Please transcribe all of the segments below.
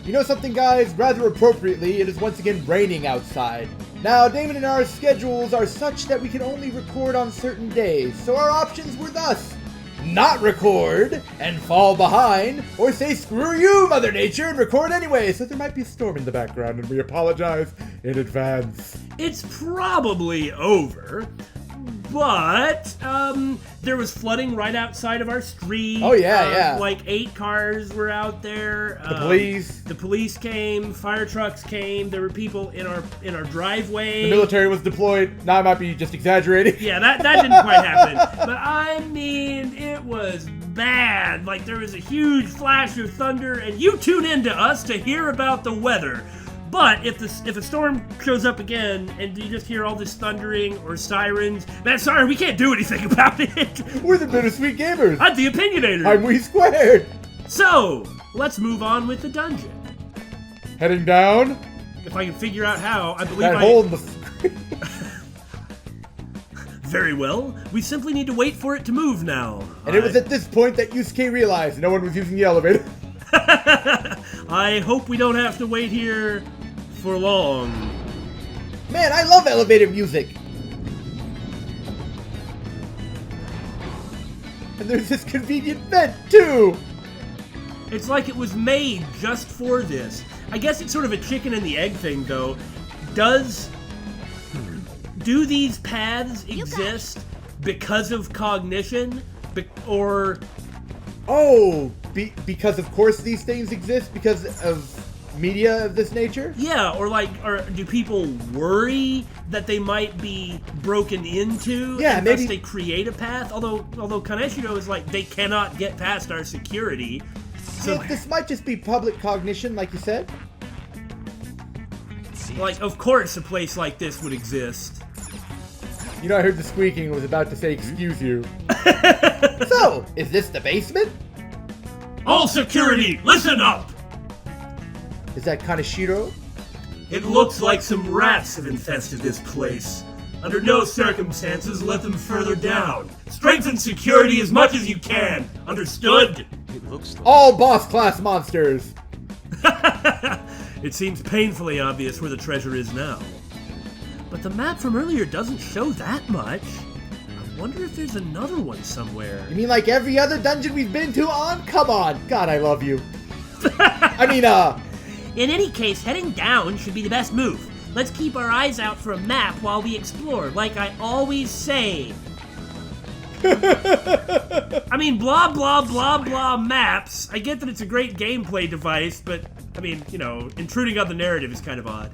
You know something, guys? Rather appropriately, it is once again raining outside. Now, Damon and our schedules are such that we can only record on certain days, so our options were thus: not record and fall behind, or say screw you, Mother Nature, and record anyway. So there might be a storm in the background, and we apologize in advance. It's probably over, but there was flooding right outside of our street. Oh yeah. Like 8 cars were out there. The police came, fire trucks came. There were people in our driveway. The military was deployed. Now I might be just exaggerating. Yeah, that didn't quite happen. But I mean, it was bad. Like, there was a huge flash of thunder, and you tune in to us to hear about the weather. But if a storm shows up again and you just hear all this thundering or sirens, man, sorry, we can't do anything about it. We're the Bittersweet Gamers. I'm the Opinionator. I'm We Squared. So, let's move on with the dungeon. Heading down. If I can figure out how, I believe That hole in the screen. Very well. We simply need to wait for it to move now. And it was at this point that Yusuke realized no one was using the elevator. I hope we don't have to wait here for long. Man, I love elevator music. And there's this convenient vent, too. It's like it was made just for this. I guess it's sort of a chicken and the egg thing, though. Do these paths exist because of cognition? Because of course these things exist because of media of this nature? Yeah, or do people worry that they might be broken into? Yeah, and maybe thus they create a path. Although Kaneshiro is like, they cannot get past our security. So this might just be public cognition, like you said. Like, of course a place like this would exist. You know, I heard the squeaking and was about to say, excuse you. So, is this the basement? All security, listen up! Is that Kaneshiro? It looks like some rats have infested this place. Under no circumstances, let them further down. Strengthen security as much as you can. Understood? It looks like all boss class monsters. It seems painfully obvious where the treasure is now. But the map from earlier doesn't show that much. I wonder if there's another one somewhere. You mean like every other dungeon we've been to on? Come on. God, I love you. In any case, heading down should be the best move. Let's keep our eyes out for a map while we explore, like I always say. I mean, blah, blah, blah, blah maps. I get that it's a great gameplay device, but, I mean, you know, intruding on the narrative is kind of odd.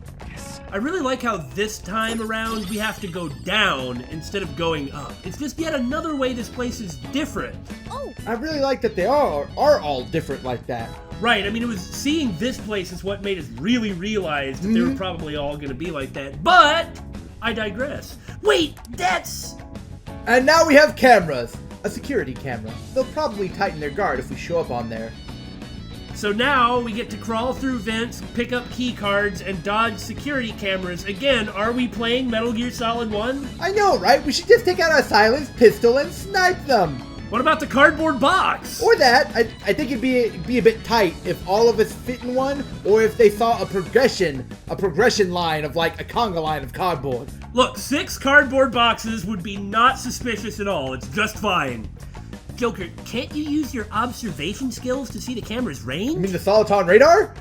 I really like how this time around we have to go down instead of going up. It's just yet another way this place is different. Oh! I really like that they are all different like that. Right, I mean, it was seeing this place is what made us really realize that they were probably all going to be like that. But, I digress. Wait, that's... And now we have cameras. A security camera. They'll probably tighten their guard if we show up on there. So now we get to crawl through vents, pick up key cards, and dodge security cameras. Again, are we playing Metal Gear Solid 1? I know, right? We should just take out our silenced pistol and snipe them. What about the cardboard box? Or that. I think it'd be a bit tight if all of us fit in one, or if they saw a progression line of like a conga line of cardboard. Look, 6 cardboard boxes would be not suspicious at all. It's just fine. Joker, can't you use your observation skills to see the camera's range? You mean the Soliton radar?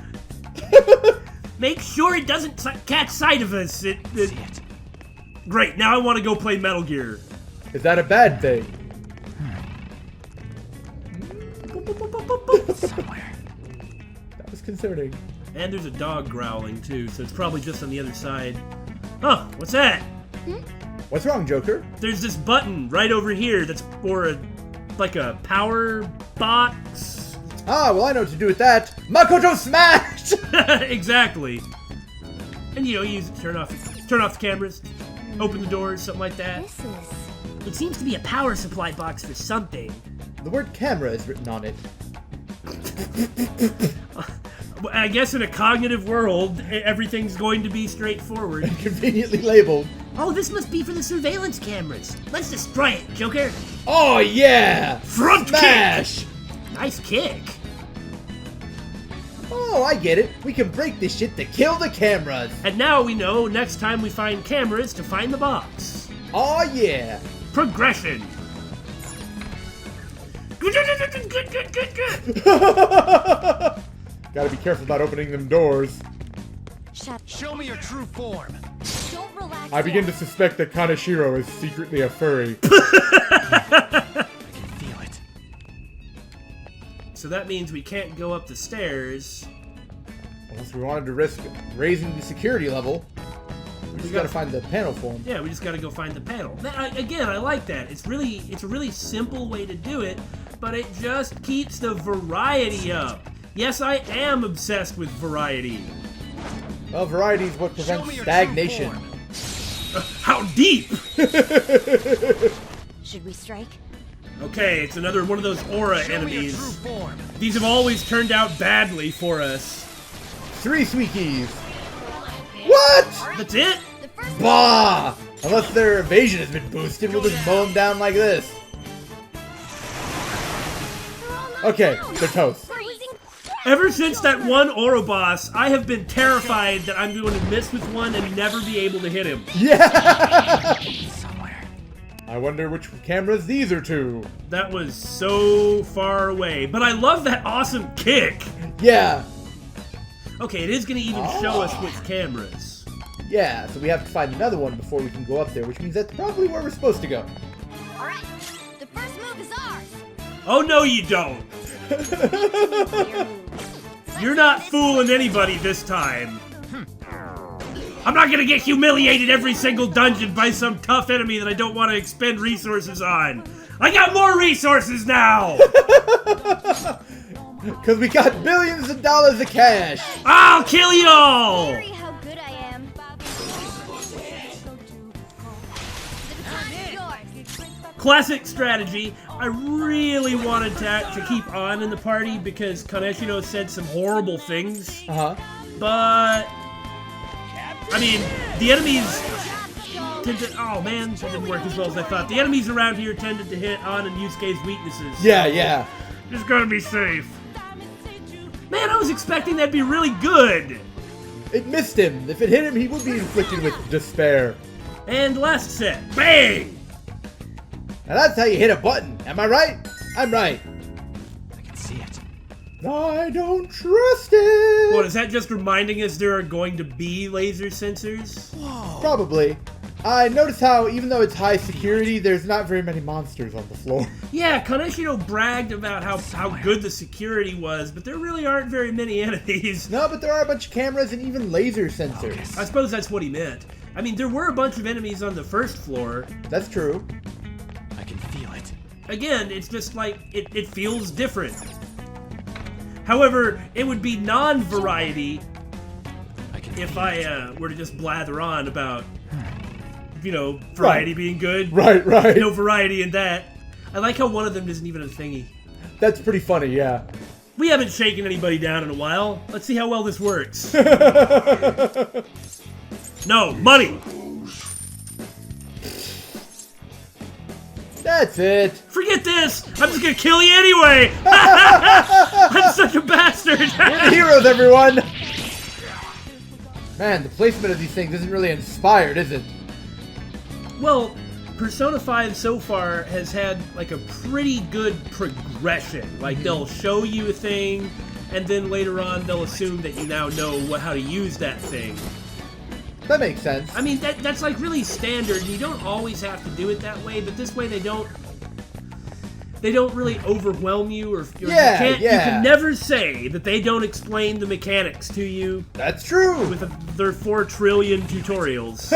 Make sure it doesn't catch sight of us. Great, now I want to go play Metal Gear. Is that a bad thing? somewhere. That was concerning. And there's a dog growling too, so it's probably just on the other side. Huh, what's that? What's wrong, Joker? There's this button right over here that's for a power box. Ah, well I know what to do with that. Makoto smash! Exactly. And you use it to turn off the cameras, open the doors, something like that. It seems to be a power supply box for something. The word camera is written on it. I guess in a cognitive world, everything's going to be straightforward. Conveniently labeled. Oh, this must be for the surveillance cameras. Let's destroy it, Joker. Oh yeah! Front smash! kick! Nice kick. Oh, Oh, I get it. We can break this shit to kill the cameras. And now we know next time we find cameras to find the box. Oh, yeah. Progression. Gotta be careful about opening them doors. Show me your true form. Don't relax. I begin to suspect that Kaneshiro is secretly a furry. I can feel it. So that means we can't go up the stairs. Unless we wanted to risk raising the security level. We just gotta find the panel form. Yeah, we just gotta go find the panel. Again, I like that. It's a really simple way to do it, but it just keeps the variety up. Yes, I am obsessed with variety. Well, variety is what Show prevents me your stagnation. true form. How deep? Should we strike? Okay, it's another one of those aura Show me your enemies. true form. These have always turned out badly for us. 3 sweet keys. What? That's it? The first Bah! Unless their evasion has been boosted, we'll just mow them down like this. Okay, they're toast. Ever since that one Ouroboros, I have been terrified that I'm going to miss with one and never be able to hit him. Yeah! Somewhere. I wonder which cameras these are to. That was so far away. But I love that awesome kick. Yeah. Okay, it is going to even show us which cameras. Yeah, so we have to find another one before we can go up there, which means that's probably where we're supposed to go. All right. The first move is ours. Oh, no, you don't. You're not fooling anybody this time. I'm not gonna get humiliated every single dungeon by some tough enemy that I don't want to expend resources on. I got more resources now! Because we got billions of dollars of cash. I'll kill you all! Worry how good I am. The baton is yours. Classic strategy. I really wanted to keep on in the party because Kaneshiro said some horrible things. Uh-huh. But I mean, the enemies tend to... Oh, man, that didn't work as well as I thought. The enemies around here tended to hit on and Yusuke's weaknesses. Yeah, yeah. Just gotta be safe. Man, I was expecting that'd be really good. It missed him. If it hit him, he would be inflicted with despair. And last set. Bang! Now that's how you hit a button. Am I right? I'm right. I can see it. I don't trust it. What, is that just reminding us there are going to be laser sensors? Probably. I noticed how, even though it's high security, there's not very many monsters on the floor. Yeah, Kaneshiro bragged about how good the security was, but there really aren't very many enemies. No, but there are a bunch of cameras and even laser sensors. I suppose that's what he meant. I mean, there were a bunch of enemies on the first floor. That's true. I can feel it. Again, it's just like, it feels different. However, it would be non-variety if I were to just blather on about, you know, variety being good. Right, right. No variety in that. I like how one of them isn't even a thingy. That's pretty funny, yeah. We haven't shaken anybody down in a while. Let's see how well this works. No, money! That's it. Forget this! I'm just gonna kill you anyway! I'm such a bastard! We're the heroes, everyone! Man, the placement of these things isn't really inspired, is it? Well, Persona 5 so far has had like a pretty good progression. Like they'll show you a thing, and then later on they'll assume that you now know how to use that thing. That makes sense. I mean, that's like really standard. You don't always have to do it that way, but this way they don't really overwhelm you, or you can never say that they don't explain the mechanics to you. That's true. With their 4 trillion tutorials.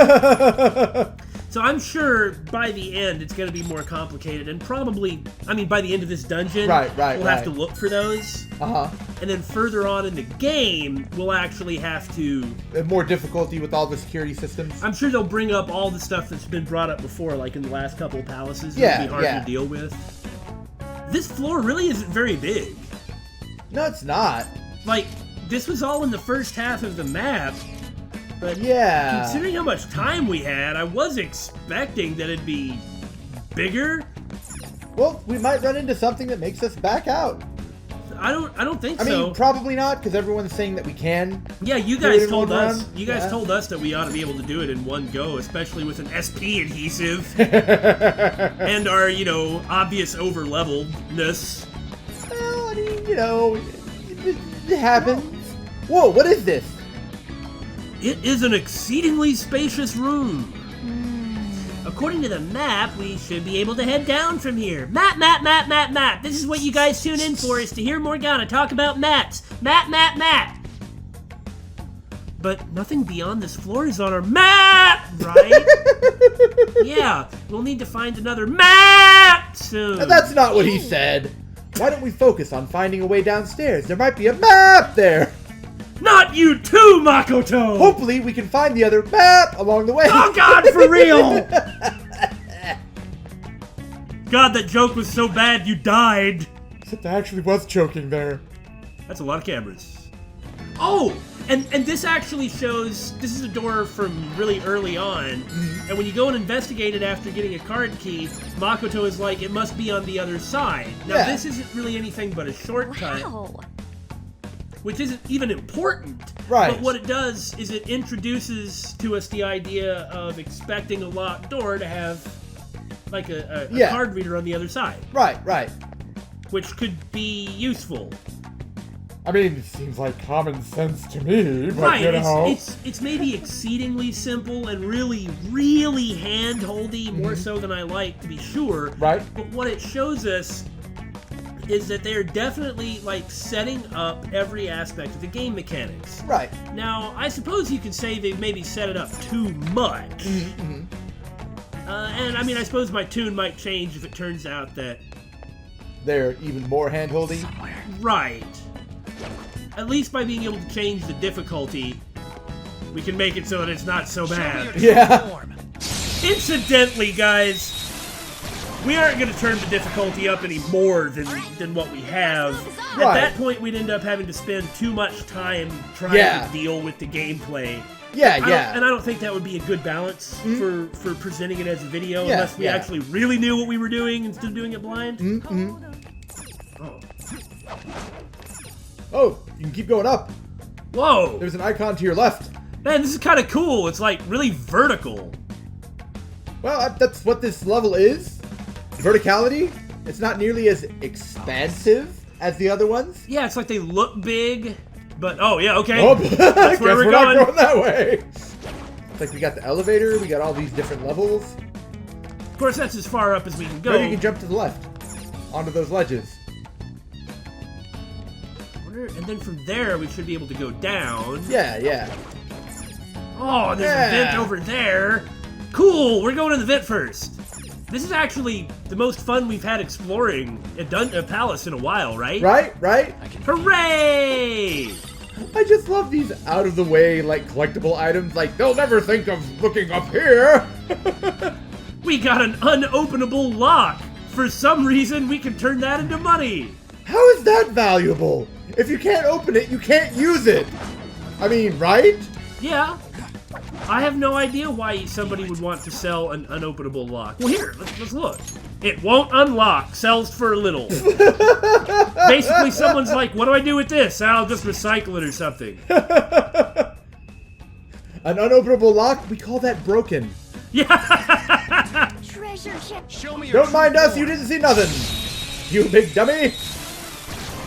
So I'm sure by the end it's going to be more complicated, and probably, I mean, by the end of this dungeon, we'll have to look for those. Uh-huh. And then further on in the game, we'll actually have to... More difficulty with all the security systems. I'm sure they'll bring up all the stuff that's been brought up before, like in the last couple of palaces. Yeah, It'll be hard to deal with. This floor really isn't very big. No, it's not. Like, this was all in the first half of the map. But yeah, considering how much time we had, I was expecting that it'd be bigger. Well, we might run into something that makes us back out. I don't think I so. mean, probably not, because everyone's saying that we can. Yeah, you do it guys in told one us. run. You guys Yeah. told us that we ought to be able to do it in one go, especially with an SP adhesive and our, obvious overleveledness. Well, I mean, it happens. Whoa, what is this? It is an exceedingly spacious room. According to the map, we should be able to head down from here. Map. This is what you guys tune in for, is to hear Morgana talk about maps. Map. But nothing beyond this floor is on our map, right? Yeah, we'll need to find another map soon. That's not what he said. Why don't we focus on finding a way downstairs? There might be a map there. Not you too, Makoto! Hopefully, we can find the other map along the way. Oh God, for real! God, that joke was so bad you died. Except I actually was choking there. That's a lot of cameras. Oh, and this actually shows, this is a door from really early on, and when you go and investigate it after getting a card key, Makoto is like, it must be on the other side. Now, Yeah. this isn't really anything but a shortcut, Wow. which isn't even important. Right. But what it does is it introduces to us the idea of expecting a locked door to have, like, a Yeah. card reader on the other side, Right. which could be useful. I mean, it seems like common sense to me, but Right, it's maybe exceedingly simple and really hand-holdy, more so than I like, to be sure. Right. But what it shows us is that they're definitely, like, setting up every aspect of the game mechanics. Right. Now, I suppose you could say they've maybe set it up too much. And, I mean, I suppose my tune might change if it turns out that... They're even more hand-holding. Right. At least by being able to change the difficulty, we can make it so that it's not so bad. Yeah. Incidentally, guys, we aren't going to turn the difficulty up any more than what we have. Right. At that point, we'd end up having to spend too much time trying to deal with the gameplay. Yeah. And I don't think that would be a good balance for presenting it as a video, Yeah, unless we yeah. actually really knew what we were doing instead of doing it blind. Oh. Oh, you can keep going up. Whoa! There's an icon to your left. Man, this is kind of cool. It's like really vertical. Well, that's what this level is. Verticality. It's not nearly as expansive as the other ones. Yeah, it's like they look big, but oh yeah, okay. Oh, That's where guess we're not going. going that way. It's like we got the elevator. We got all these different levels. Of course, that's as far up as we can go. Maybe you can jump to the left onto those ledges. And then from there, we should be able to go down. Yeah. Oh, there's a vent over there. Cool, we're going to the vent first. This is actually the most fun we've had exploring a palace in a while, right? Right. Hooray! I just love these out-of-the-way, like, collectible items. Like, they'll never think of looking up here. We got an unopenable lock. For some reason, we can turn that into money. How is that valuable? If you can't open it, you can't use it. I mean, right? Yeah. I have no idea why somebody would want to sell an unopenable lock. Well, here, let's look. It won't unlock, sells for a little. Basically, someone's like, what do I do with this? I'll just recycle it or something. An unopenable lock? We call that broken. Yeah. Treasure chest. Show me your Don't mind us, you didn't see nothing. You big dummy.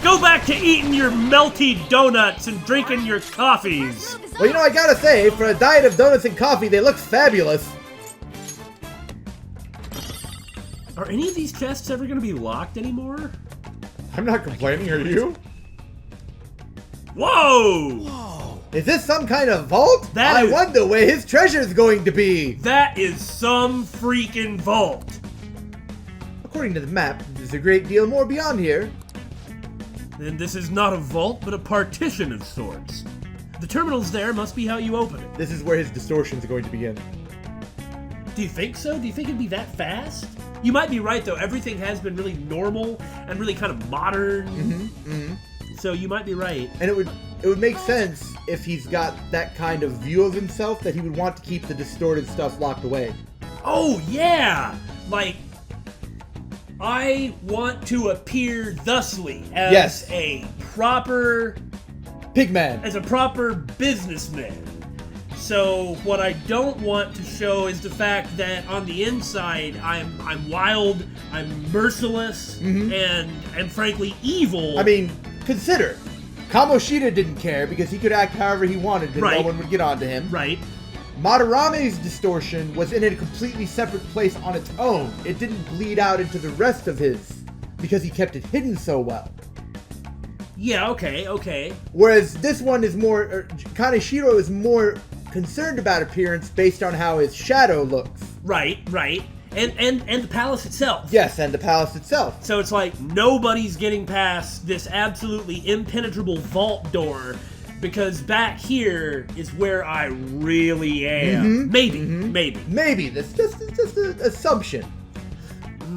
Go back to eating your melty donuts and drinking your coffees. Well, you know, I gotta say, for a diet of donuts and coffee, they look fabulous. Are any of these chests ever going to be locked anymore? I'm not complaining, are you? Whoa! Is this some kind of vault? That I is- wonder where his treasure's going to be. That is some freaking vault. According to the map, there's a great deal more beyond here. Then this is not a vault, but a partition of sorts. The terminals there must be how you open it. This is where his distortion's going to begin. Do you think so? Do you think it'd be that fast? You might be right, though. Everything has been really normal and really kind of modern. So you might be right. And it would make sense if he's got that kind of view of himself that he would want to keep the distorted stuff locked away. Oh, yeah! Like, I want to appear thusly as Yes. a proper Pigman. businessman. So what I don't want to show is the fact that on the inside I'm wild, I'm merciless, and frankly evil. I mean, consider. Kamoshida didn't care because he could act however he wanted and no Right. one would get onto him. right? Madarame's distortion was in a completely separate place on its own. It didn't bleed out into the rest of his because he kept it hidden so well. Yeah, okay. Whereas this one is more, Kaneshiro is more concerned about appearance based on how his shadow looks. Right. And the palace itself. Yes, and the palace itself. So it's like nobody's getting past this absolutely impenetrable vault door because back here is where I really am. Maybe. That's just an assumption.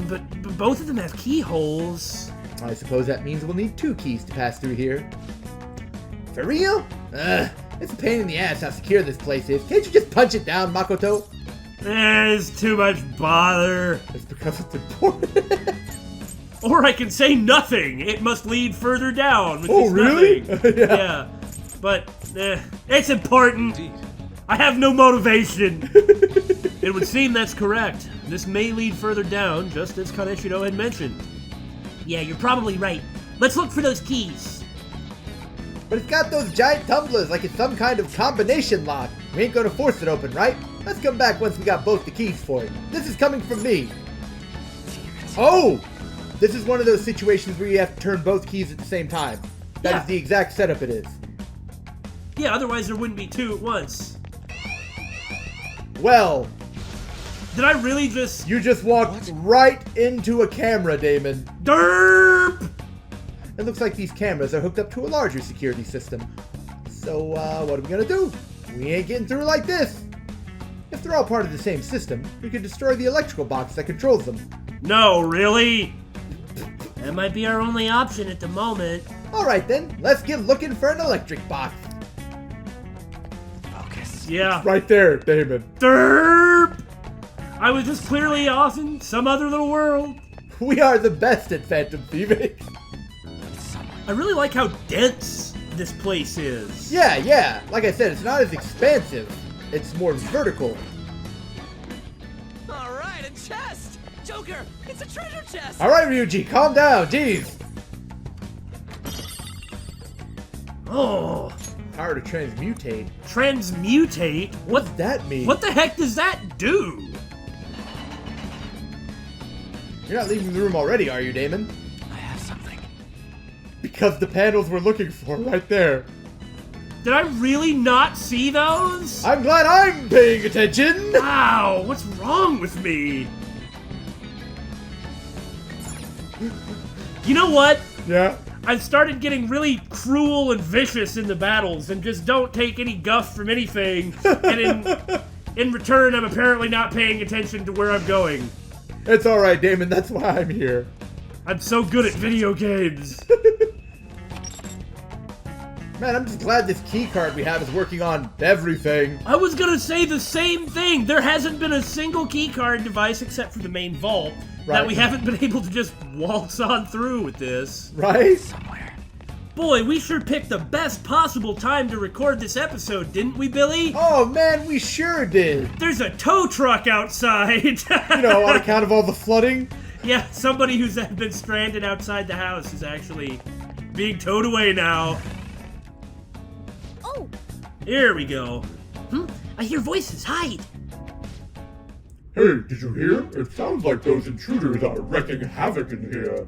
But both of them have keyholes. I suppose that means we'll need 2 keys to pass through here. For real? It's a pain in the ass how secure this place is. Can't you just punch it down, Makoto? There's too much bother. It's because it's important. Or I can say nothing. It must lead further down. Which Oh, is really? Nothing. Yeah. But it's important. I have no motivation. It would seem that's correct. This may lead further down, just as Kaneshiro had mentioned. Yeah, you're probably right. Let's look for those keys. But it's got those giant tumblers like it's some kind of combination lock. We ain't gonna force it open, right? Let's come back once we got both the keys for it. This is coming from me. Oh! This is one of those situations where you have to turn both keys at the same time. That is the exact setup it is. Yeah, otherwise there wouldn't be 2 at once. Well, Did I really just... you just walked right into a camera, Damon. Derp! It looks like these cameras are hooked up to a larger security system. So, what are we gonna do? We ain't getting through like this. If they're all part of the same system, we could destroy the electrical box that controls them. No, really? That might be our only option at the moment. Alright then, let's get looking for an electric box. Focus. Yeah. Right there, Damon. Derp! I was just clearly off in some other little world. We are the best at phantom thieving. I really like how dense this place is. Yeah. Like I said, it's not as expansive. It's more vertical. All right, a chest! Joker, it's a treasure chest! Alright, Ryuji, calm down. Jeez. Oh, Power to transmutate. transmutate? What does that mean? What the heck does that do? You're not leaving the room already, are you, Damon? I have something. Because the panels we're looking for right there. Did I really not see those? I'm glad I'm paying attention! Wow, what's wrong with me? You know what? Yeah? I've started getting really cruel and vicious in the battles and just don't take any guff from anything. And in return, I'm apparently not paying attention to where I'm going. It's alright, Damon, that's why I'm here. I'm so good at video games. Man, I'm just glad this key card we have is working on everything. I was gonna say the same thing. There hasn't been a single keycard device except for the main vault that Right. we haven't been able to just waltz on through with this. Right? Somewhere. Boy, we sure picked the best possible time to record this episode, didn't we, Billy? Oh man, we sure did. There's a tow truck outside. You know, on account of all the flooding. Yeah, somebody who's been stranded outside the house is actually being towed away now. Oh, Here we go. I hear voices. Hide. Hey, did you hear? It sounds like those intruders are wreaking havoc in here.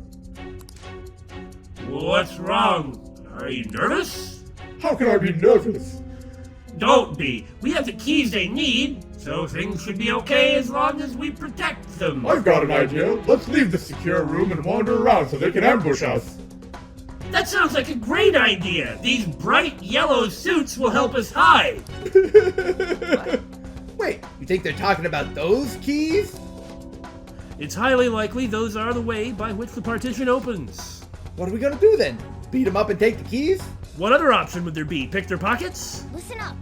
What's wrong? Are you nervous? How can I be nervous? Don't be. We have the keys they need, so things should be okay as long as we protect them. I've got an idea. Let's leave the secure room and wander around so they can ambush us. That sounds like a great idea. These bright yellow suits will help us hide. Wait, you think they're talking about those keys? It's highly likely those are the way by which the partition opens. What are we gonna do then? Beat them up and take the keys? What other option would there be? Pick their pockets? listen up.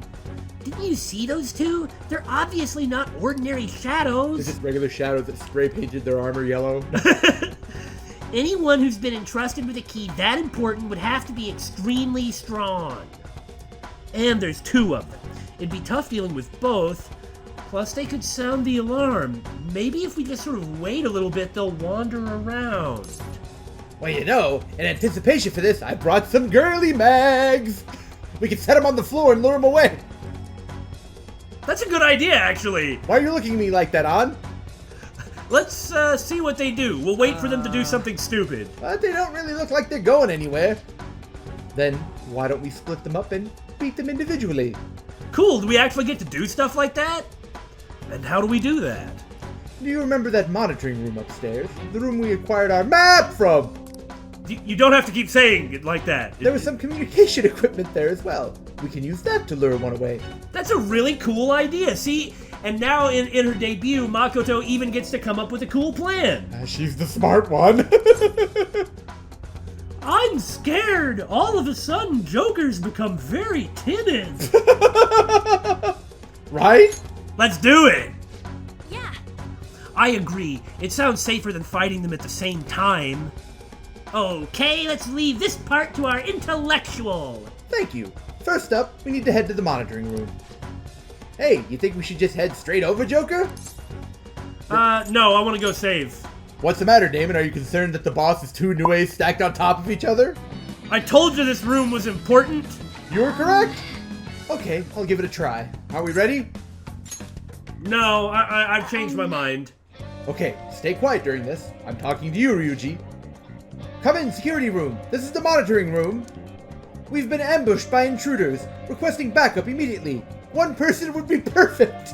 Didn't you see those two? They're obviously not ordinary They're shadows. just regular shadows that spray painted their armor yellow. Anyone who's been entrusted with a key that important would have to be extremely strong. And there's 2 of them. It'd be tough dealing with both. Plus, they could sound the alarm. Maybe if we just sort of wait a little bit, they'll wander around. Well, you know, in anticipation for this, I brought some girly mags. We can set them on the floor and lure them away. That's a good idea, actually. Why are you looking at me like that, An? Let's see what they do. We'll wait for them to do something stupid. But they don't really look like they're going anywhere. Then, why don't we split them up and beat them individually? Cool, do we actually get to do stuff like that? And how do we do that? Do you remember that monitoring room upstairs? The room we acquired our map from? You don't have to keep saying it like that. There was some communication equipment there as well. We can use that to lure one away. That's a really cool idea, see? And now in her debut, Makoto even gets to come up with a cool plan. She's the smart one. I'm scared. All of a sudden, Joker's become very timid. Right? Let's do it. Yeah. I agree. It sounds safer than fighting them at the same time. Okay, let's leave this part to our intellectual. Thank you. First up, we need to head to the monitoring room. Hey, you think we should just head straight over, Joker? No, I want to go save. What's the matter, Damon? Are you concerned that the boss is 2 new A's stacked on top of each other? I told you this room was important. You were correct. Okay, I'll give it a try. Are we ready? No, I've changed my mind. Okay, stay quiet during this. I'm talking to you, Ryuji. Come in, security room. This is the monitoring room. We've been ambushed by intruders, requesting backup immediately. 1 person would be perfect.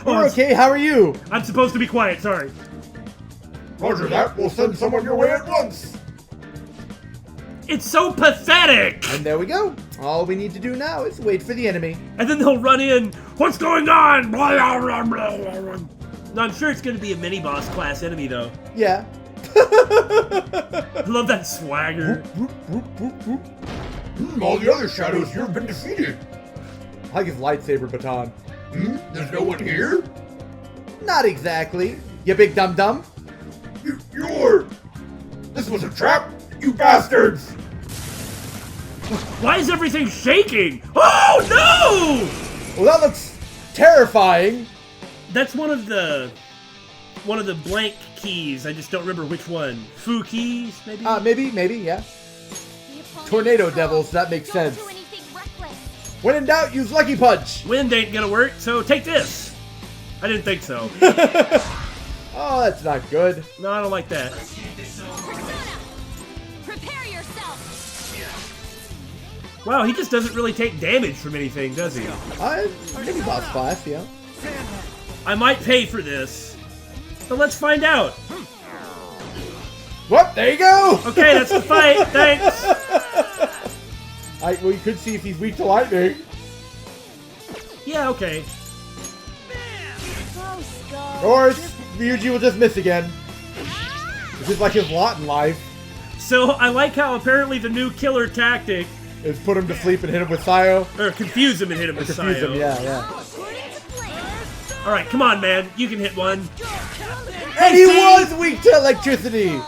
We're okay, how are you? I'm supposed to be quiet, sorry. Roger that. We'll send someone your way at once. It's so pathetic! And there we go. All we need to do now is wait for the enemy. And then they'll run in. What's going on? No, I'm sure it's going to be a mini-boss class enemy, though. Yeah. I love that swagger. All the other shadows here have been defeated. I like his lightsaber baton. There's no one here? Not exactly. You big dum-dum. You're... This was a trap, you bastards! Why is everything shaking? Oh, no! Well, that looks terrifying. That's one of the blank keys. I just don't remember which one. Fu keys, maybe? Maybe, yeah. The opponent Tornado controls. devils, that makes Don't sense. do anything reckless. When in doubt, use Lucky Punch. Wind ain't gonna work, so take this. I didn't think so. Oh, that's not good. No, I don't like that. Persona, prepare yourself. Wow, he just doesn't really take damage from anything, does he? Maybe boss class, yeah. I might pay for this, but let's find out. Whoop, there you go. Okay, that's the fight. Thanks. Well, you could see if he's weak to lightning. Yeah, okay. Close, go. Or Ryuji will just miss again. Which is like his lot in life. So I like how apparently the new killer tactic, Is put him to sleep and hit him with Sayo. or confuse him and hit him with Confuse him, Sayo. yeah. According to plan. All right, come on, man. You can hit one. And he was weak to electricity.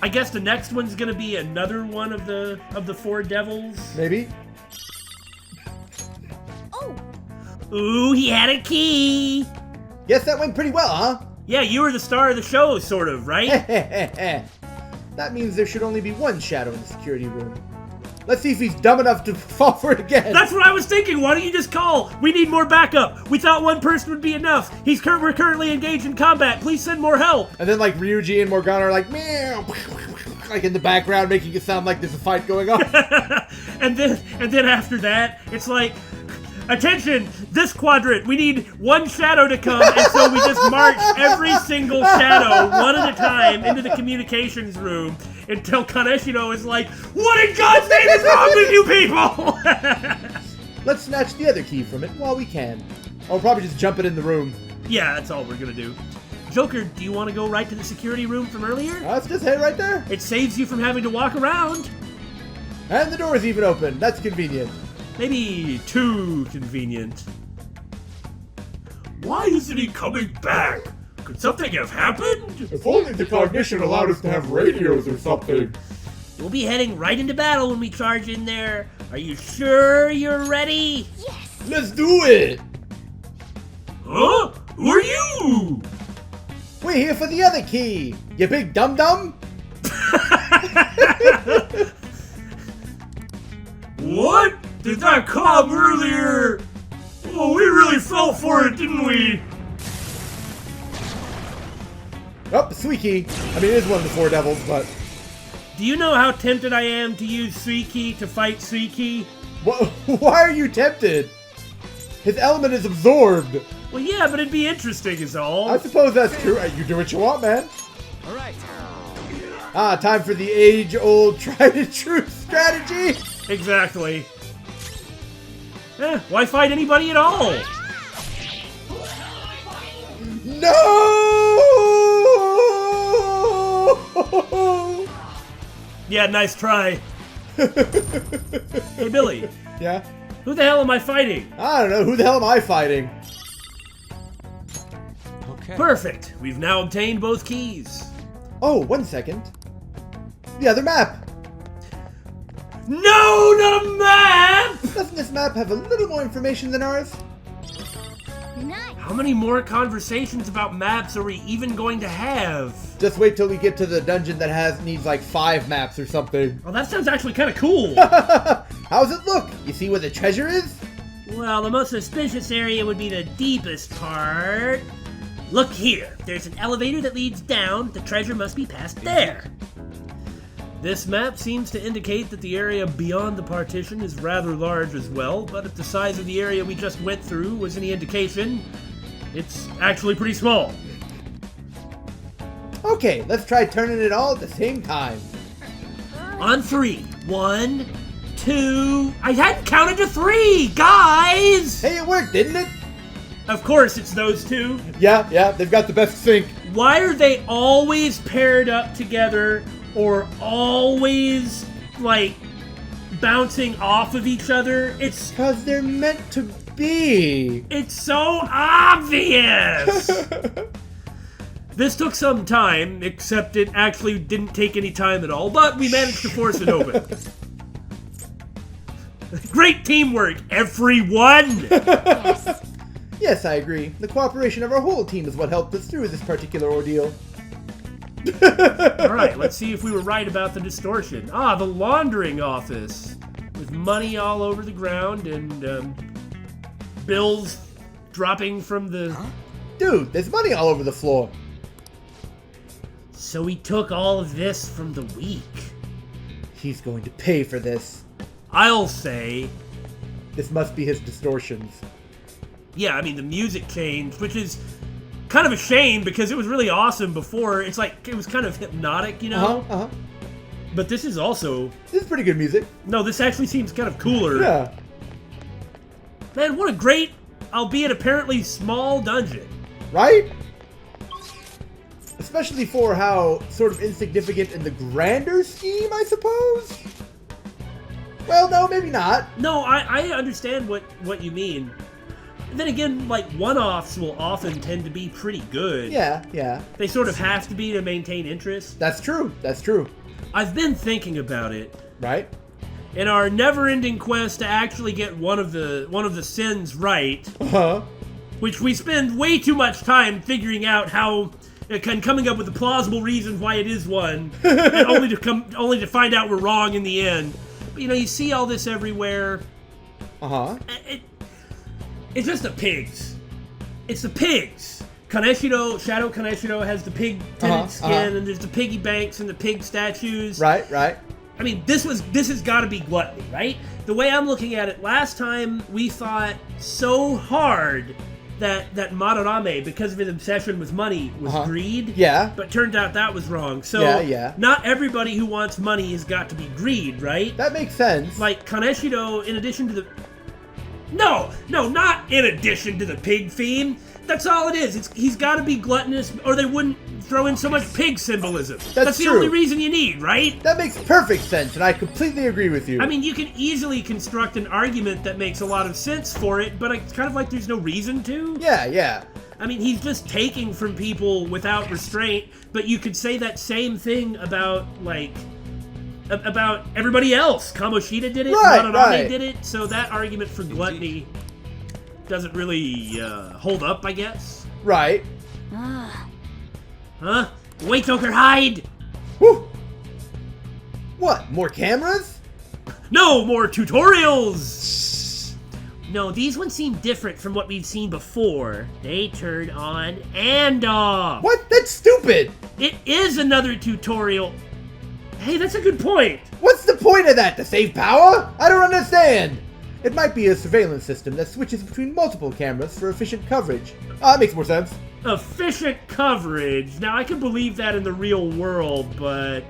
I guess the next one's gonna be another one of the 4 devils. Maybe. Oh, Ooh, he had a key. Guess that went pretty well, huh? Yeah, you were the star of the show, sort of, right? That means there should only be 1 shadow in the security room. Let's see if he's dumb enough to fall for it again. That's what I was thinking. Why don't you just call? We need more backup. We thought 1 person would be enough. We're currently engaged in combat. Please send more help. And then like Ryuji and Morgana are like, meow, like in the background, making it sound like there's a fight going on. and then after that, it's like, attention, this quadrant, we need 1 shadow to come, and so we just march every single shadow, one at a time, into the communications room, until Kaneshiro is like, what in God's name is wrong with you people? Let's snatch the other key from it while we can. Or probably just jump it in the room. Yeah, that's all we're gonna do. Joker, do you want to go right to the security room from earlier? Let's just head right there. It saves you from having to walk around. And the door's even open. That's convenient. Maybe too convenient. Why isn't he coming back? Could something have happened? If only the cognition allowed us to have radios or something. We'll be heading right into battle when we charge in there. Are you sure you're ready? Yes! Let's do it! Huh? Who are you? We're here for the other key, you big dum-dum! What? Did that come earlier? Oh, we really fell for it, didn't we? Oh, sweet key. I mean, it is one of the 4 devils, but... Do you know how tempted I am to use Suiki to fight Suiki? Why are you tempted? His element is absorbed. Well, yeah, but it'd be interesting is all. I suppose that's true. You do what you want, man. All right. Ah, time for the age-old tried-and-true strategy. Exactly. Why fight anybody at all? No! Yeah, nice try. Hey, Billy, Yeah? who the hell am I fighting? I don't know. Who the hell am I fighting? Okay. Perfect. We've now obtained both keys. Oh, 1 second. The other map. No, not a map! Doesn't this map have a little more information than ours? Nice! How many more conversations about maps are we even going to have? Just wait till we get to the dungeon that needs like 5 maps or something. Well, that sounds actually kind of cool. How's it look? You see where the treasure is? Well, the most suspicious area would be the deepest part. Look here. There's an elevator that leads down. The treasure must be past there. This map seems to indicate that the area beyond the partition is rather large as well, but if the size of the area we just went through was any indication, it's actually pretty small. Okay, let's try turning it all at the same time. On 3. 1, 2... I hadn't counted to 3, guys! Hey, it worked, didn't it? Of course it's those two. Yeah, they've got the best sync. Why are they always paired up together or always, like, bouncing off of each other? It's Because they're meant to be. so obvious! This took some time, except it actually didn't take any time at all, but we managed to force it open. Great teamwork, everyone! Yes, I agree. The cooperation of our whole team is what helped us through this particular ordeal. Alright, let's see if we were right about the distortion. Ah, the laundering office. With money all over the ground and, bills dropping from the... Dude, there's money all over the floor. So he took all of this from the weak. He's going to pay for this. I'll say... This must be his distortions. Yeah, I mean, the music changed, which is kind of a shame because it was really awesome before. It's like, it was kind of hypnotic, you know? Uh-huh. But this is also... This is pretty good music. No, this actually seems kind of cooler. Yeah. Man, what a great, albeit apparently small dungeon. Right? Especially for how sort of insignificant in the grander scheme, I suppose? Well, no, maybe not. No, I understand what you mean. And then again, like, one-offs will often tend to be pretty good. Yeah. They sort of have to be to maintain interest. That's true. I've been thinking about it. Right? In our never-ending quest to actually get one of the sins right, Uh-huh. which we spend way too much time figuring out how, coming up with a plausible reason why it is one, and only to find out we're wrong in the end. But, you know, you see all this everywhere. Uh-huh. It's just the pigs. It's the pigs. Shadow Kaneshiro has the pig tinted skin, and there's the piggy banks and the pig statues. Right. I mean, this has got to be gluttony, right? The way I'm looking at it, last time we thought so hard that Madarame, because of his obsession with money, was greed. Yeah. But turned out that was wrong. So Yeah. not everybody who wants money has got to be greed, right? That makes sense. Like, Kaneshiro, in addition to the... No, not in addition to the pig theme. That's all it is. He's got to be gluttonous, or they wouldn't throw in so much pig symbolism. That's the true. only reason you need, right? That makes perfect sense, and I completely agree with you. I mean, you can easily construct an argument that makes a lot of sense for it, but it's kind of like there's no reason to. Yeah. I mean, he's just taking from people without restraint, but you could say that same thing about, like, about everybody else. Kamoshida did it, Watanabe did it, so that argument for gluttony doesn't really hold up, I guess. Right. Huh? Wait, Joker, hide! Whew. What, more cameras? No, more tutorials! No, these ones seem different from what we've seen before. They turn on and off. What? That's stupid! It is another tutorial. Hey, that's a good point. What's the point of that? To save power? I don't understand. It might be a surveillance system that switches between multiple cameras for efficient coverage. That makes more sense. Efficient coverage. Now, I can believe that in the real world, but...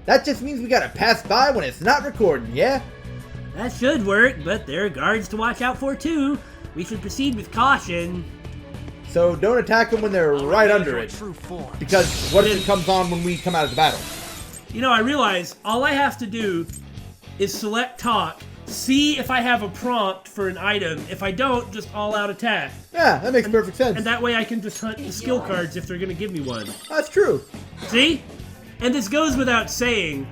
That just means we gotta pass by when it's not recording, yeah? That should work, but there are guards to watch out for, too. We should proceed with caution. So don't attack them when they're right under it. True form. Because what if it comes on when we come out of the battle? You know, I realize all I have to do is select talk, see if I have a prompt for an item. If I don't, just all-out attack. Yeah, that makes perfect sense. And that way I can just hunt the skill cards if they're going to give me one. That's true. See? And this goes without saying.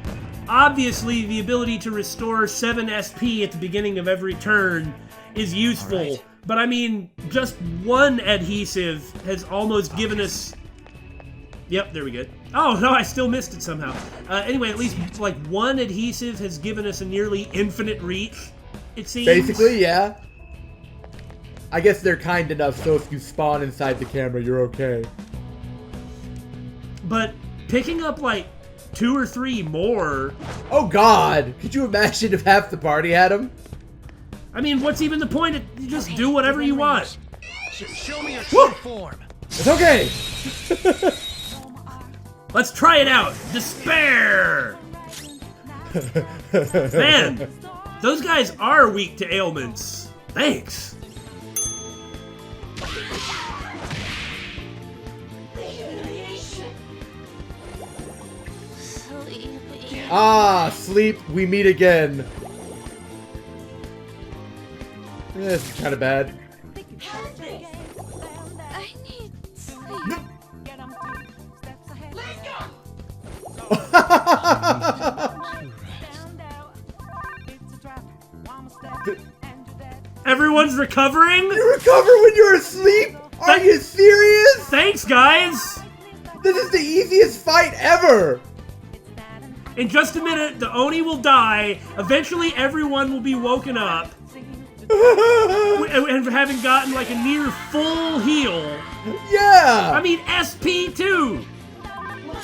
Obviously, the ability to restore 7 SP at the beginning of every turn is useful. Alright. But I mean, just one adhesive has almost given us... Yep, there we go. Oh, no, I still missed it somehow. Anyway, at least, like, one adhesive has given us a nearly infinite reach, it seems. Basically, yeah. I guess they're kind enough, so if you spawn inside the camera, you're okay. But picking up, like, 2 or 3 more... Oh, God! Could you imagine if half the party had them? I mean, what's even the point? You just do whatever you want. Show me your true form. It's okay! Let's try it out. Despair! Man, those guys are weak to ailments. Thanks. Sleepy. Ah, sleep, we meet again. This is kind of bad. I need sleep. Everyone's recovering? You recover when you're asleep? Are you serious? Thanks, guys! This is the easiest fight ever! In just a minute, the Oni will die. Eventually, everyone will be woken up. And having gotten like a near full heal. Yeah! I mean, SP too!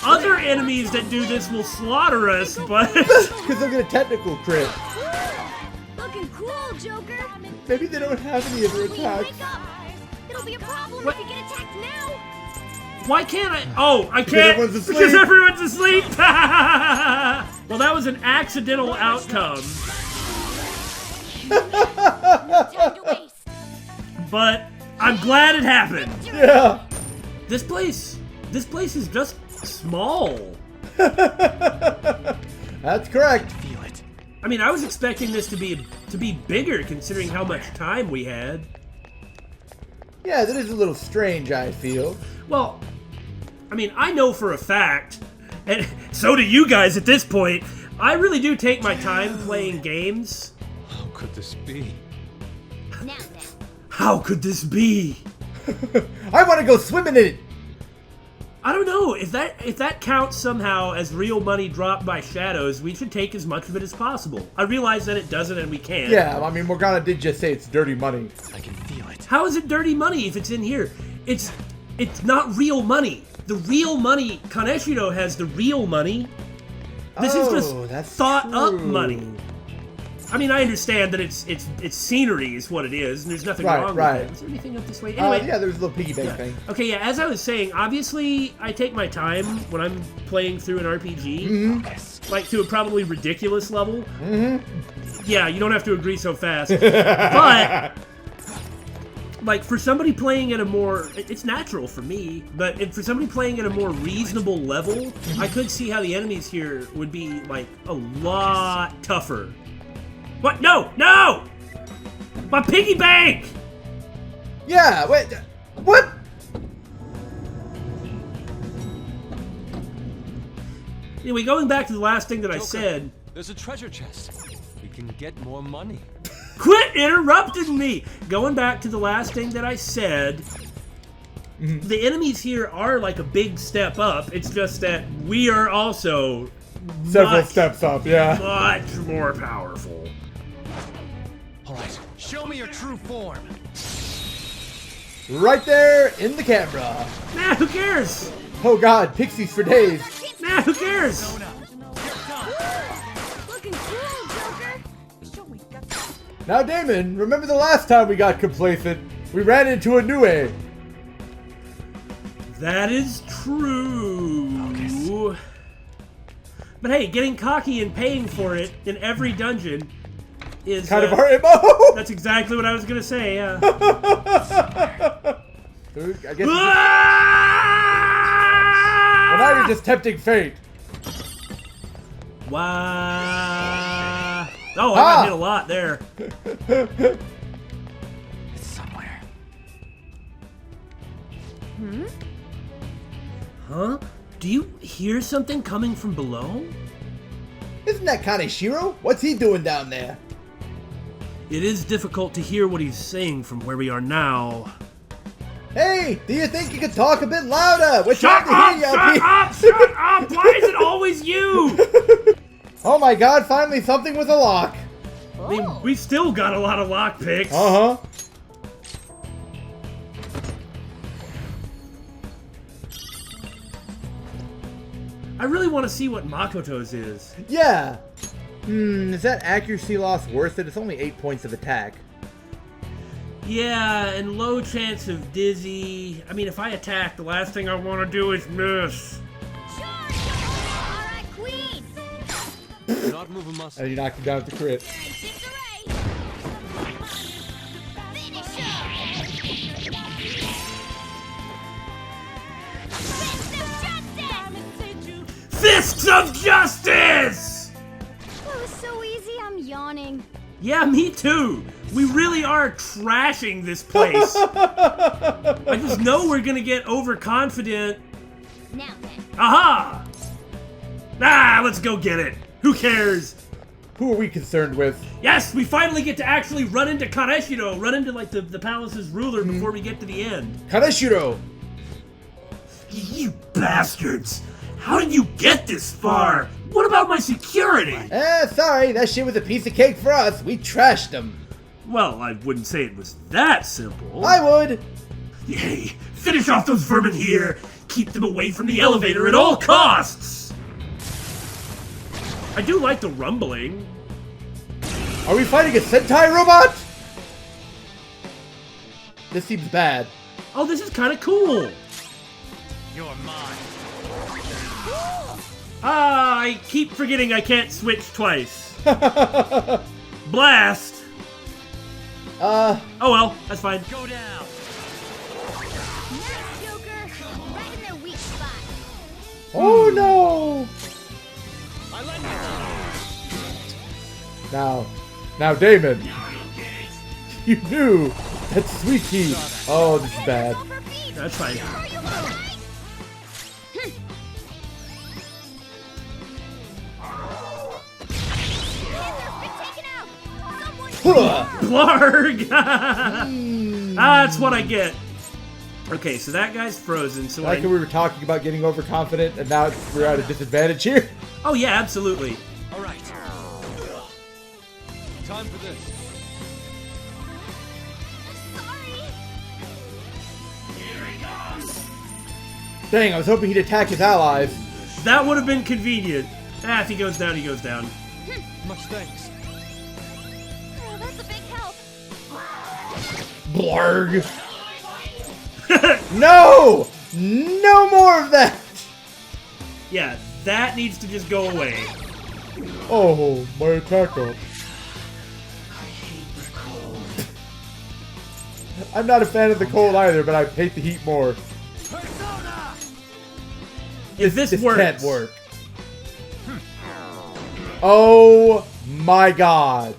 Other enemies that do this will slaughter us, but... Because they'll get a technical crit. Looking cool, Joker. Maybe they don't have any other Wait, attacks. wake up. It'll be a problem What? if you get attacked now. Why can't I? Oh, I can't everyone's asleep. because everyone's asleep. Well, that was an accidental outcome, No time to waste. but I'm glad it happened. Yeah! This place is just small. That's correct. Feel it. I mean, I was expecting this to be bigger considering how much time we had. Yeah, that is a little strange, I feel. Well, I mean, I know for a fact, and so do you guys at this point, I really do take my time playing games. How could this be? Now then. How could this be? I want to go swimming in it! I don't know, if that counts somehow as real money dropped by shadows, we should take as much of it as possible. I realize that it doesn't and we can't. Yeah, I mean, Morgana did just say it's dirty money. I can feel it. How is it dirty money if it's in here? It's not real money. The real money, Kaneshiro has the real money. This is just that's thought up true. money. I mean, I understand that it's scenery is what it is, and there's nothing wrong with right. it. Is there anything up this way? Anyway, Yeah, there's a little piggy bank thing. okay, yeah, as I was saying, obviously I take my time when I'm playing through an RPG, Mm-hmm. like to a probably ridiculous level. Yeah, you don't have to agree so fast. But, like, for somebody playing at a more... It's natural for me, but for somebody playing at a more reasonable level, I could see how the enemies here would be, like, a lot tougher. What? No! No! My piggy bank! Yeah, wait, what? Anyway, going back to the last thing that I Joker, said. There's a treasure chest. We can get more money. Quit interrupting me! Going back to the last thing that I said. The enemies here are like a big step up. It's just that we are also Several steps up, yeah. much more powerful. All right, show me your true form. Right there in the camera. Nah, who cares? Oh god, pixies for days. Nah, who cares? Looking cool, Joker. Show me. Now Damon, remember the last time we got complacent? We ran into a new A. That is true. But hey, getting cocky and paying for it in every dungeon is Kind of our MO! That's exactly what I was gonna say, yeah. Dude, I guess well, now you're just tempting fate. Wow. Oh, I got hit a lot there. It's somewhere. Huh? Do you hear something coming from below? Isn't that Kaneshiro? What's he doing down there? It is difficult to hear what he's saying from where we are now. Hey, do you think you could talk a bit louder? We're Shut trying to up! hear you. Shut up! Why is it always you? Oh my god, finally something with a lock. I mean, we still got a lot of lockpicks. Uh-huh. I really want to see what Makoto's is. Yeah. Is that accuracy loss worth it? It's only 8 points of attack. Yeah, and low chance of dizzy. I mean, if I attack, the last thing I want to do is miss. Alright, Queen. Not moving muscle. And you knocked him down with the crit. Fists of Justice! That was so easy, I'm yawning. Yeah, me too. We really are trashing this place. I just know we're gonna get overconfident. Now then. Aha! Ah, let's go get it. Who cares? Who are we concerned with? Yes, we finally get to actually run into Kaneshiro, run into like the palace's ruler before we get to the end. Kaneshiro! You bastards! How did you get this far? What about my security? Sorry, that shit was a piece of cake for us. We trashed them. Well, I wouldn't say it was that simple. I would. Hey, finish off those vermin here. Keep them away from the elevator at all costs. I do like the rumbling. Are we fighting a Sentai robot? This seems bad. Oh, this is kind of cool. You're mine. Ah, I keep forgetting I can't switch twice. Blast. Oh well, that's fine. Go down. Nice, Joker. Right in their weak spot. Oh no! I let Now, Damon. You knew that sweet tea. Oh, this is bad. That's fine. Are you alright? Blarg! That's what I get. Okay, so that guy's frozen. So Like we were talking about getting overconfident, and now we're at a disadvantage here. Oh yeah, absolutely. All right. Time for this. Dang, I was hoping he'd attack his allies. That would have been convenient. Ah, if he goes down, he goes down. Much thanks. Oh, that's a big help. Blarg. No! No more of that! Yeah, that needs to just go away. Oh, my attack up. I'm not a fan of the cold either, but I hate the heat more. If this works. Can't work. Oh my god.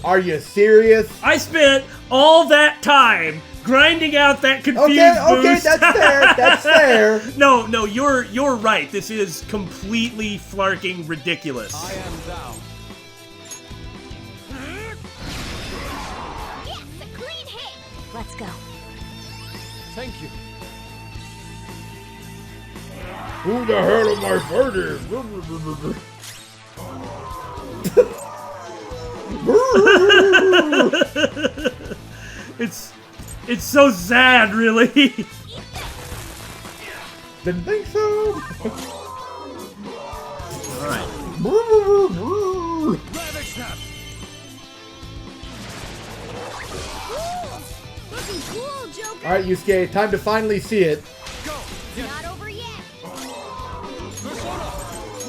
Are you serious? I spent all that time grinding out that confused Okay, boost. that's fair. That's fair. No, you're right. This is completely flarking ridiculous. I am thou. Yes, a clean hit. Let's go. Thank you. Who the hell am I fighting? It's so sad, really. Didn't think so. All right. Ravage them. Looking cool, Joker. All right, Yusuke, time to finally see it. Go. Not over yet.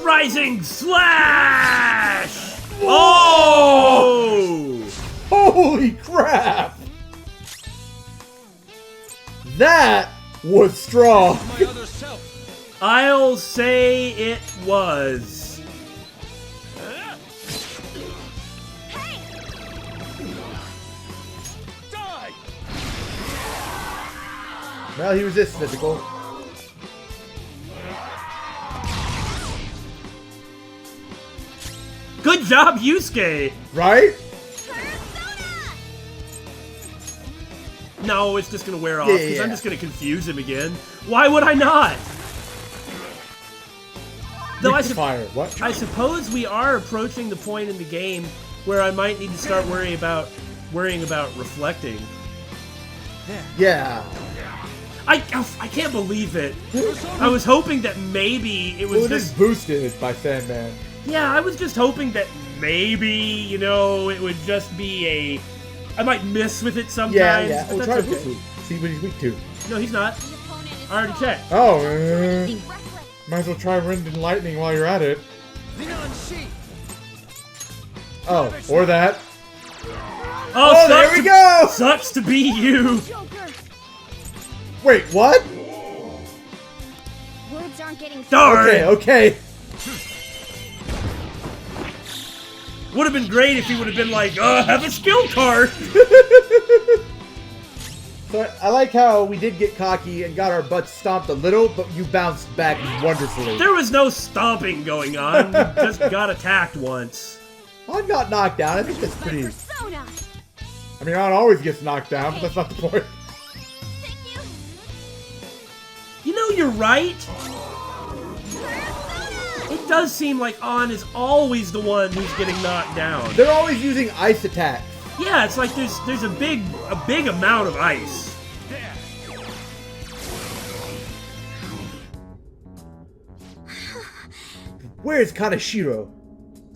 Rising slash! Oh! Holy crap! That was strong. My other self. I'll say it was. Hey! Die. Well, he resists physical. Good job, Yusuke! Right? Persona! No, it's just gonna wear off, Yeah, because yeah. I'm just gonna confuse him again. Why would I not? Though I, Fire. What? I suppose we are approaching the point in the game where I might need to start worrying about reflecting. Yeah. I can't believe it. I was hoping that maybe it was Well, it is just... boosted by Sandman. Yeah, I was just hoping that maybe, you know, it would just be a... I might miss with it sometimes. Yeah. But We'll try that's to okay. boost it. See what he's weak to. No, he's not. The opponent is I already checked. Oh, Reckless. might as well try Wind and Lightning while you're at it. Leon Shi. Oh, or that. Oh, There sucks we go! Sucks to be you. Joker! Wait, what? Words aren't getting Darn. Okay. Would have been great if he would have been like, have a skill card. So I like how we did get cocky and got our butts stomped a little, but you bounced back wonderfully. There was no stomping going on. We just got attacked once. I got knocked down. I think that's my pretty... persona! I mean, I always gets knocked down, but that's not the point. Thank you! You know, you're right. Persona! It does seem like On is always the one who's getting knocked down. They're always using ice attacks. Yeah, it's like there's a big amount of ice. There. Where's Kaneshiro?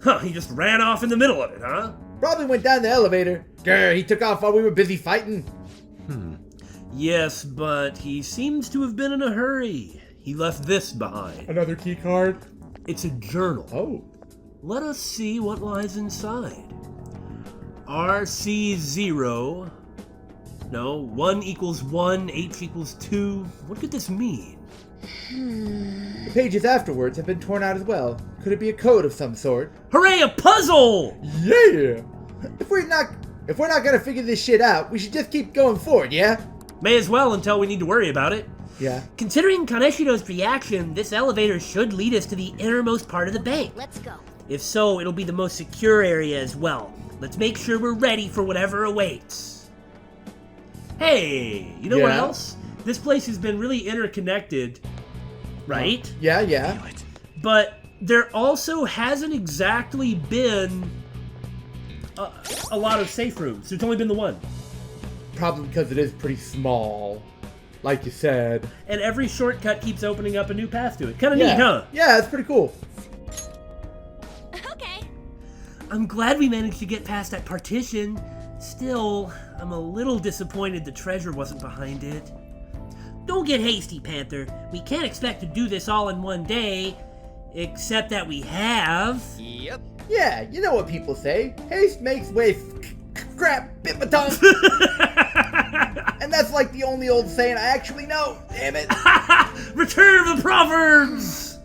Huh, he just ran off in the middle of it, huh? Probably went down the elevator. Grr, he took off while we were busy fighting. Yes, but he seems to have been in a hurry. He left this behind. Another key card. It's a journal. Oh. Let us see what lies inside. RC0. No, 1 equals 1, H equals 2. What could this mean? The pages afterwards have been torn out as well. Could it be a code of some sort? Hooray, a puzzle! Yeah! If we're not gonna figure this shit out, we should just keep going forward, yeah? May as well until we need to worry about it. Yeah. Considering Kaneshiro's reaction, this elevator should lead us to the innermost part of the bank. Let's go. If so, it'll be the most secure area as well. Let's make sure we're ready for whatever awaits. Hey, you know what Yeah? else? This place has been really interconnected, right? Yeah. But there also hasn't exactly been a lot of safe rooms. There's only been the one. Probably because it is pretty small. Like you said. And every shortcut keeps opening up a new path to it. Kind of Yeah. neat, huh? Yeah, it's pretty cool. Okay. I'm glad we managed to get past that partition. Still, I'm a little disappointed the treasure wasn't behind it. Don't get hasty, Panther. We can't expect to do this all in one day. Except that we have. Yep. Yeah, you know what people say. Haste makes waste. Crap, bit my tongue. And that's like the only old saying I actually know. Damn it. Return of the Proverbs!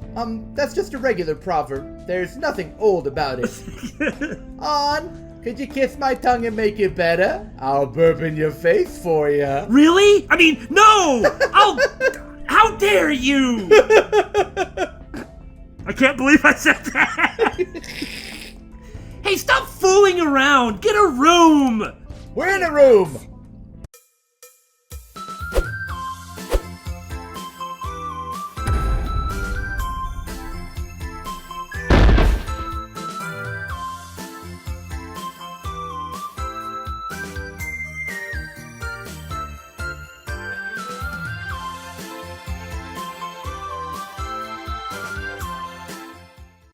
That's just a regular proverb. There's nothing old about it. On, Could you kiss my tongue and make it better? I'll burp in your face for you. Really? I mean, no! How dare you! I can't believe I said that! Hey, stop fooling around! Get a room! We're in a room.